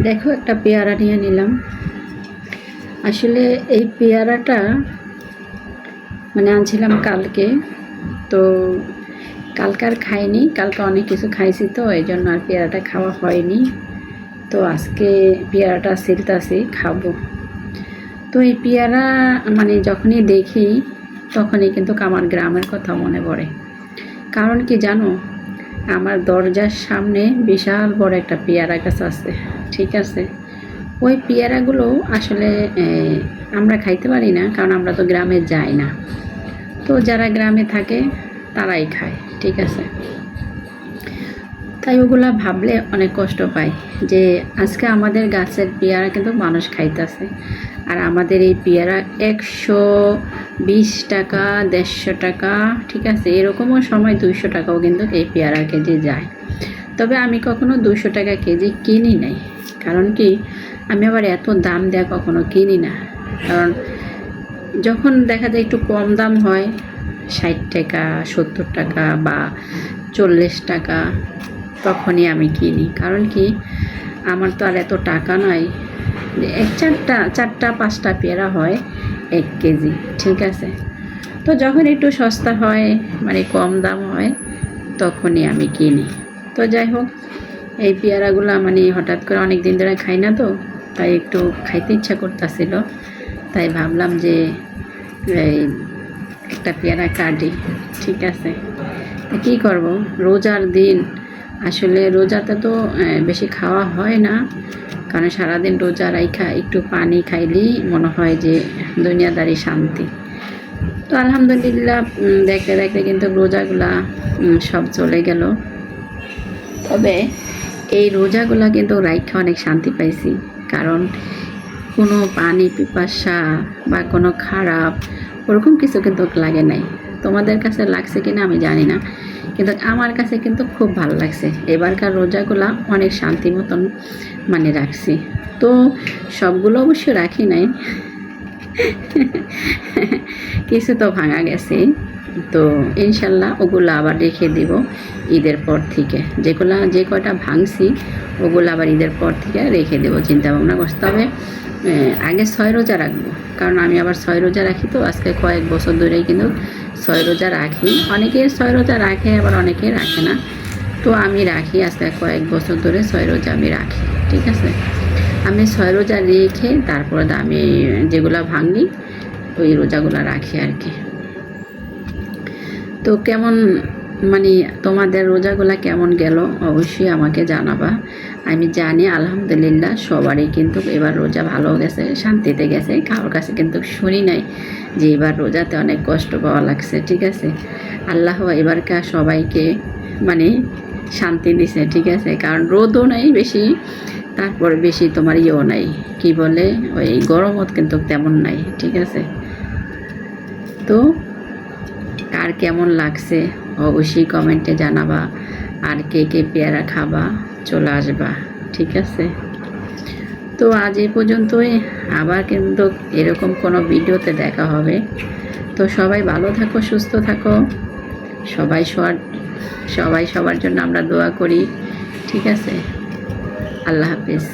দেখো, একটা পেয়ারা নিয়ে নিলাম। আসলে এই পেয়ারাটা আনছিলাম কালকে। তো কালকে আর খাইনি, কালকে অনেক কিছু খাইছি, তো এই জন্য আর পেয়ারাটা খাওয়া হয়নি। তো আজকে পেয়ারাটা ছিলতাছি, খাবো। তো এই পেয়ারা যখনই দেখি তখনই কিন্তু আমার গ্রামের কথা মনে পড়ে। কারণ কি জানো, আমার দরজার সামনে বিশাল বড় একটা পেয়ারা গাছ আছে, ঠিক আছে। ওই পেয়ারাগুলো আসলে আমরা খাইতে পারি না, কারণ আমরা তো গ্রামে যাই না। তো যারা গ্রামে থাকে তারাই খায়, ঠিক আছে। তাই ওগুলা ভাবলে অনেক কষ্ট পাই যে আজকে আমাদের গাছের পেয়ারা কিন্তু মানুষ খাইতেছে, আর আমাদের এই পেয়ারা 120 টাকা, 150 টাকা, ঠিক আছে। এরকমও সময় 200 টাকাও কিন্তু এই পেয়ারা কেজি যায়। তবে আমি কখনো 200 টাকা কেজি কিনি নাই, কারণ কি আমি আবার এত দাম দেয়া কখনো কিনি না। কারণ যখন দেখা যায় একটু কম দাম হয়, 60 টাকা, 70 টাকা বা 40 টাকা, তখনই আমি কিনি। কারণ কি আমার তো আর এত টাকা নাই যে চারটা 5টা পেয়ারা হয় 1 কেজি, ঠিক আছে। তো যখন একটু সস্তা হয়, কম দাম হয়, তখনই আমি কিনি। তো যাই হোক, এই পেয়ারাগুলো হঠাৎ করে অনেক দিন ধরে খাই না, তো তাই একটু খাইতে ইচ্ছা করতেছিল। তাই ভাবলাম যে এই একটা পেয়ারা কাটি, ঠিক আছে। কী করব, রোজার দিন আসলে রোজাতে তো বেশি খাওয়া হয় না, কারণ সারাদিন রোজা রাইখা একটু পানি খাইলেই মনে হয় যে দুনিয়াদারি শান্তি। তো আলহামদুলিল্লাহ, দেখতে দেখতে কিন্তু রোজাগুলা সব চলে গেল। তবে এই রোজাগুলা কিন্তু রাইখা অনেক শান্তি পাইছি, কারণ কোনো পানি পিপাসা বা কোনো খারাপ ওরকম কিছু কিন্তু লাগে নাই। তোমাদের কাছে লাগছে কিনা আমি জানি না, কিন্তু আমার কাছে কিন্তু খুব ভালো লাগছে। এবারকার রোজাগুলা অনেক শান্তি মতন রাখছি। তো সবগুলো অবশ্য রাখি নাই, কিছু তো ভাঙা গেছে। তো ইনশাল্লাহ ওগুলো আবার রেখে দিব ঈদের পর থেকে। যে কয়টা ভাঙছি ওগুলো আবার ঈদের পর থেকে রেখে দেবো, চিন্তা ভাবনা করছি। তবে আগে 6 রোজা রাখবো, কারণ আমি আবার 6 রোজা রাখি। তো আজকে কয়েক বছর ধরেই কিন্তু 6 রোজা রাখি। অনেকে 6 রোজা রাখে, আবার অনেকে রাখে না। তো আমি রাখি, আজকে কয়েক বছর ধরে 6 রোজা আমি রাখি, ঠিক আছে। আমি 6 রোজা রেখে তারপরে আমি যেগুলো ভাঙি ওই রোজাগুলো রাখি আর কি। তো কেমন তোমাদের রোজাগুলা কেমন গেল অবশ্যই আমাকে জানাবা। আমি জানি আলহামদুলিল্লাহ সবারই কিন্তু এবার রোজা ভালো গেছে, শান্তিতে গেছে। কারোর কাছে কিন্তু শুনি নাই যে এবার রোজাতে অনেক কষ্ট পাওয়া লাগছে, ঠিক আছে। আল্লাহ এবারকার সবাইকে শান্তি দিছে, ঠিক আছে। কারণ রোদও নাই বেশি, তারপরে বেশি তোমার ইয়েও নাই, কি বলে ওই গরমও কিন্তু তেমন নাই, ঠিক আছে। তো কার কেমন লাগছে অবশ্যই কমেন্টে জানাবা। আর কে কে পেয়ারা খাবা চলে আসবা, ঠিক আছে। তো আজ এই পর্যন্তই, আবার কিন্তু এরকম কোনো ভিডিওতে দেখা হবে। তো সবাই ভালো থাকো, সুস্থ থাকো। সবাই সবার জন্য আমরা দোয়া করি, ঠিক আছে। আল্লাহ হাফিজ।